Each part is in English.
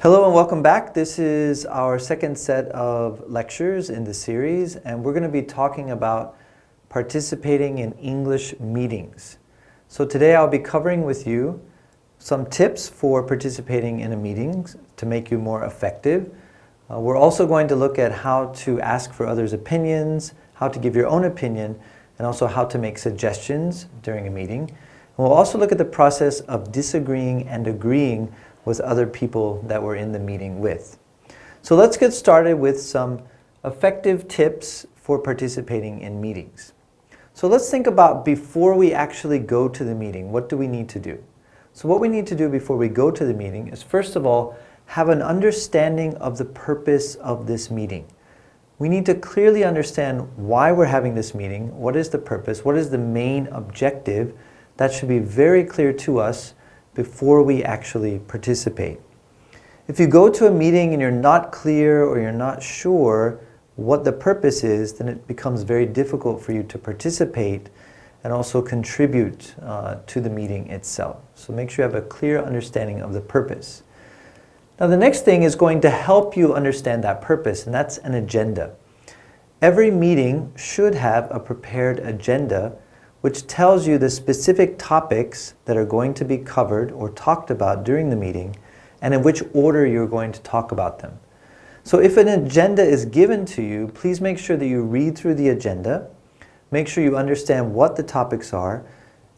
Hello and welcome back. This is our second set of lectures in the series, and we're going to be talking about participating in English meetings. So today I'll be covering with you some tips for participating in a meeting to make you more effective. We're also going to look at how to ask for others' opinions, how to give your own opinion, and also how to make suggestions during a meeting. And we'll also look at the process of disagreeing and agreeing with other people that we're in the meeting with. So let's get started with some effective tips for participating in meetings. So let's think about before we actually go to the meeting, what do we need to do? So what we need to do before we go to the meeting is, first of all, have an understanding of the purpose of this meeting. We need to clearly understand why we're having this meeting, what is the purpose, what is the main objective. That should be very clear to us before we actually participate. If you go to a meeting and you're not clear or you're not sure what the purpose is, then it becomes very difficult for you to participate and also contribute to the meeting itself. So make sure you have a clear understanding of the purpose. Now the next thing is going to help you understand that purpose, and that's an agenda. Every meeting should have a prepared agenda which tells you the specific topics that are going to be covered or talked about during the meeting and in which order you're going to talk about them. So if an agenda is given to you, please make sure that you read through the agenda, make sure you understand what the topics are,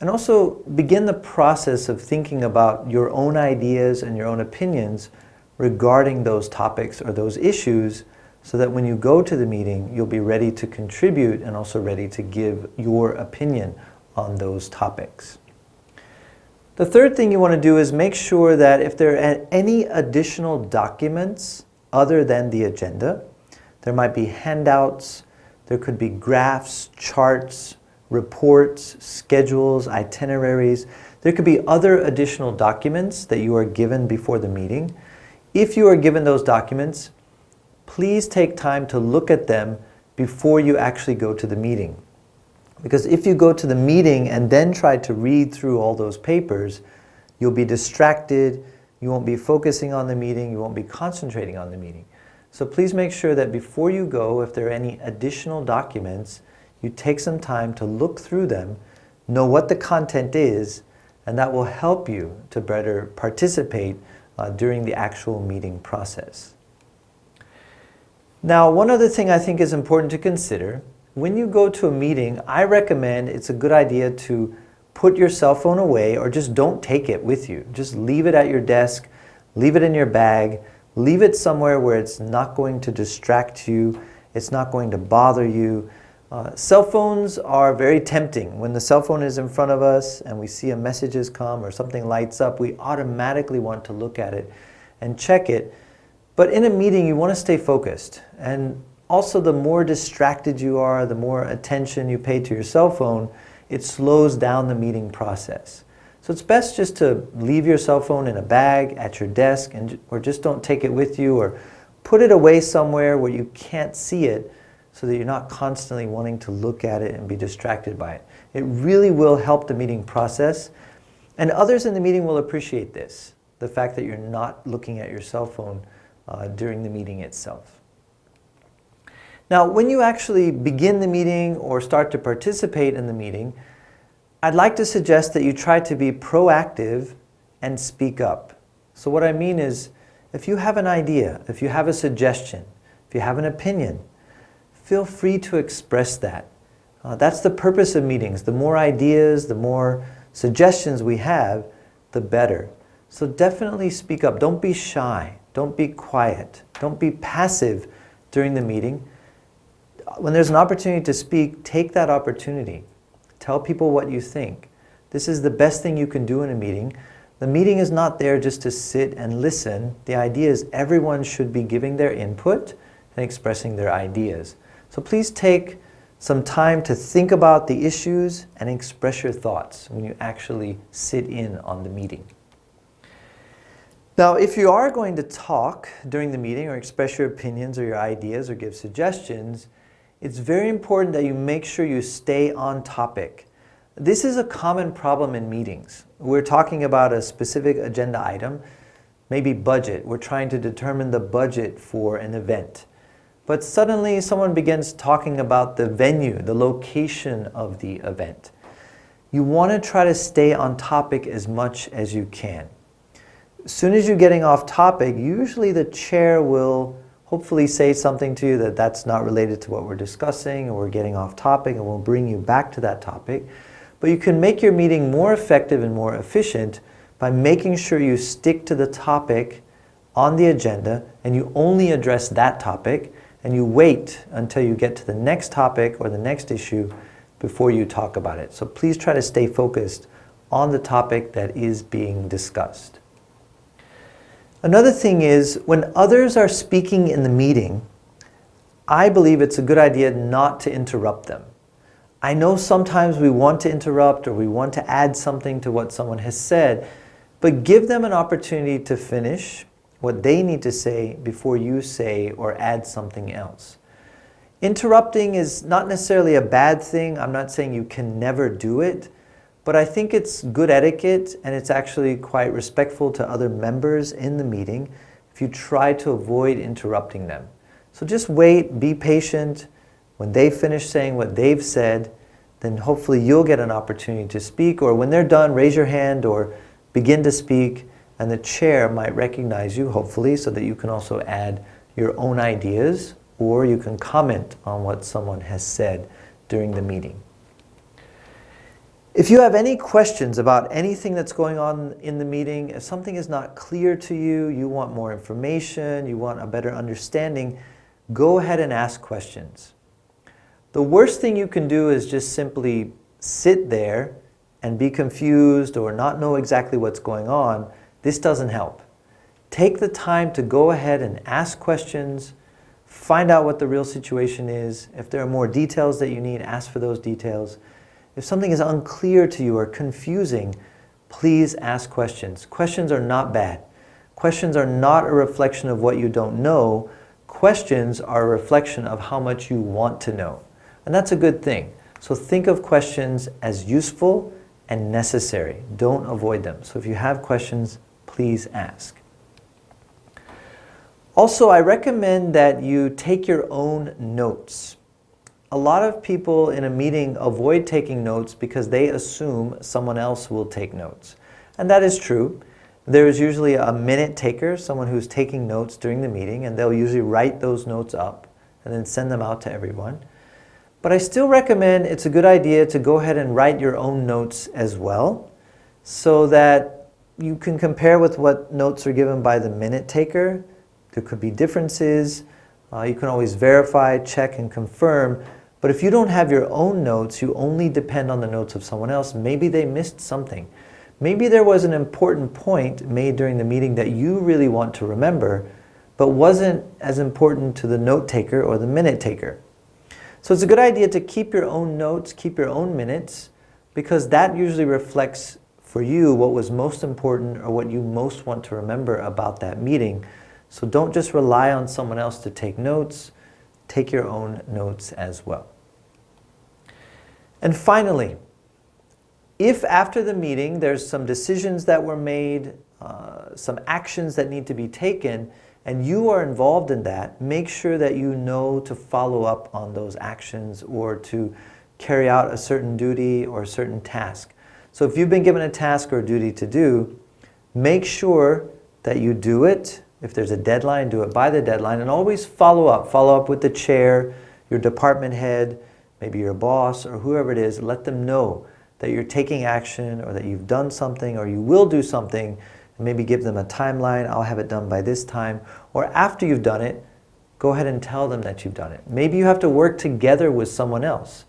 and also begin the process of thinking about your own ideas and your own opinions regarding those topics or those issues, so that when you go to the meeting, you'll be ready to contribute and also ready to give your opinion on those topics. The third thing you want to do is make sure that if there are any additional documents other than the agenda, there might be handouts, there could be graphs, charts, reports, schedules, itineraries. There could be other additional documents that you are given before the meeting. If you are given those documents, please take time to look at them before you actually go to the meeting. Because if you go to the meeting and then try to read through all those papers, you'll be distracted, you won't be focusing on the meeting, you won't be concentrating on the meeting. So please make sure that before you go, if there are any additional documents, you take some time to look through them, know what the content is, and that will help you to better participate during the actual meeting process. Now, one other thing I think is important to consider, when you go to a meeting, I recommend it's a good idea to put your cell phone away or just don't take it with you. Just leave it at your desk, leave it in your bag, leave it somewhere where it's not going to distract you, it's not going to bother you. Cell phones are very tempting. When the cell phone is in front of us and we see a message has come or something lights up, we automatically want to look at it and check it. But in a meeting, you want to stay focused. And also, the more distracted you are, the more attention you pay to your cell phone, it slows down the meeting process. So it's best just to leave your cell phone in a bag at your desk, or just don't take it with you, or put it away somewhere where you can't see it, so that you're not constantly wanting to look at it and be distracted by it. It really will help the meeting process. And others in the meeting will appreciate this, the fact that you're not looking at your cell phone during the meeting itself. Now, when you actually begin the meeting or start to participate in the meeting, I'd like to suggest that you try to be proactive and speak up. So what I mean is, if you have an idea, if you have a suggestion, if you have an opinion, feel free to express that. That's the purpose of meetings. The more ideas, the more suggestions we have, the better. So definitely speak up. Don't be shy. Don't be quiet. Don't be passive during the meeting. When there's an opportunity to speak, take that opportunity. Tell people what you think. This is the best thing you can do in a meeting. The meeting is not there just to sit and listen. The idea is everyone should be giving their input and expressing their ideas. So please take some time to think about the issues and express your thoughts when you actually sit in on the meeting. Now, if you are going to talk during the meeting or express your opinions or your ideas or give suggestions, it's very important that you make sure you stay on topic. This is a common problem in meetings. We're talking about a specific agenda item. Maybe budget. We're trying to determine the budget for an event. But suddenly someone begins talking about the venue, the location of the event. You want to try to stay on topic as much as you can. As soon as you're getting off topic, usually the chair will hopefully say something to you that's not related to what we're discussing, or we're getting off topic, and will bring you back to that topic. But you can make your meeting more effective and more efficient by making sure you stick to the topic on the agenda and you only address that topic, and you wait until you get to the next topic or the next issue before you talk about it. So please try to stay focused on the topic that is being discussed. Another thing is, when others are speaking in the meeting, I believe it's a good idea not to interrupt them. I know sometimes we want to interrupt or we want to add something to what someone has said, but give them an opportunity to finish what they need to say before you say or add something else. Interrupting is not necessarily a bad thing. I'm not saying you can never do it, but I think it's good etiquette, and it's actually quite respectful to other members in the meeting if you try to avoid interrupting them. So just wait, be patient. When they finish saying what they've said, then hopefully you'll get an opportunity to speak, or when they're done, raise your hand or begin to speak, and the chair might recognize you, hopefully, so that you can also add your own ideas, or you can comment on what someone has said during the meeting. If you have any questions about anything that's going on in the meeting, if something is not clear to you, you want more information, you want a better understanding, go ahead and ask questions. The worst thing you can do is just simply sit there and be confused or not know exactly what's going on. This doesn't help. Take the time to go ahead and ask questions, find out what the real situation is. If there are more details that you need, ask for those details. If something is unclear to you or confusing, please ask questions. Questions are not bad. Questions are not a reflection of what you don't know. Questions are a reflection of how much you want to know. And that's a good thing. So think of questions as useful and necessary. Don't avoid them. So if you have questions, please ask. Also, I recommend that you take your own notes. A lot of people in a meeting avoid taking notes because they assume someone else will take notes. And that is true. There is usually a minute taker, someone who's taking notes during the meeting, and they'll usually write those notes up and then send them out to everyone. But I still recommend it's a good idea to go ahead and write your own notes as well, so that you can compare with what notes are given by the minute taker. There could be differences. You can always verify, check, and confirm. But if you don't have your own notes, you only depend on the notes of someone else. Maybe they missed something. Maybe there was an important point made during the meeting that you really want to remember, but wasn't as important to the note taker or the minute taker. So it's a good idea to keep your own notes, keep your own minutes, because that usually reflects for you what was most important or what you most want to remember about that meeting. So don't just rely on someone else to take notes. Take your own notes as well. And finally, if after the meeting there's some decisions that were made, some actions that need to be taken, and you are involved in that, make sure that you know to follow up on those actions or to carry out a certain duty or a certain task. So if you've been given a task or a duty to do, make sure that you do it. If there's a deadline, do it by the deadline, and always follow up. Follow up with the chair, your department head, maybe your boss, or whoever it is. Let them know that you're taking action or that you've done something or you will do something, and maybe give them a timeline. I'll have it done by this time. Or after you've done it, go ahead and tell them that you've done it. Maybe you have to work together with someone else.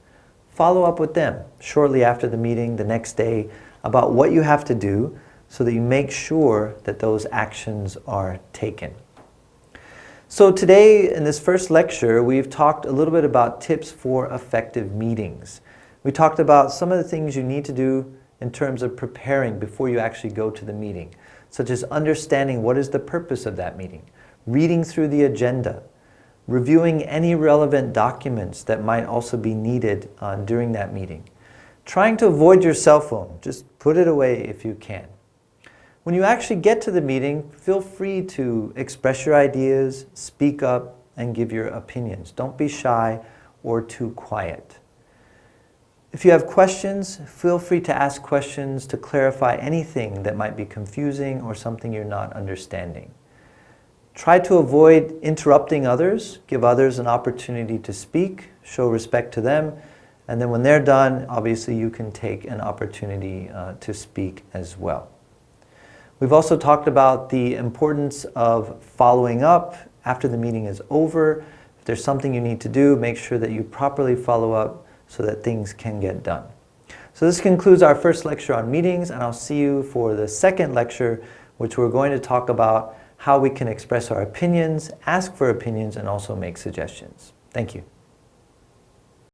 Follow up with them shortly after the meeting, the next day, about what you have to do, so that you make sure that those actions are taken. So today, in this first lecture, we've talked a little bit about tips for effective meetings. We talked about some of the things you need to do in terms of preparing before you actually go to the meeting, such as understanding what is the purpose of that meeting, reading through the agenda, reviewing any relevant documents that might also be needed during that meeting, trying to avoid your cell phone. Just put it away if you can. When you actually get to the meeting, feel free to express your ideas, speak up, and give your opinions. Don't be shy or too quiet. If you have questions, feel free to ask questions to clarify anything that might be confusing or something you're not understanding. Try to avoid interrupting others, give others an opportunity to speak, show respect to them, and then when they're done, obviously you can take an opportunity to speak as well. We've also talked about the importance of following up after the meeting is over. If there's something you need to do, make sure that you properly follow up so that things can get done. So this concludes our first lecture on meetings, and I'll see you for the second lecture, which we're going to talk about how we can express our opinions, ask for opinions, and also make suggestions. Thank you.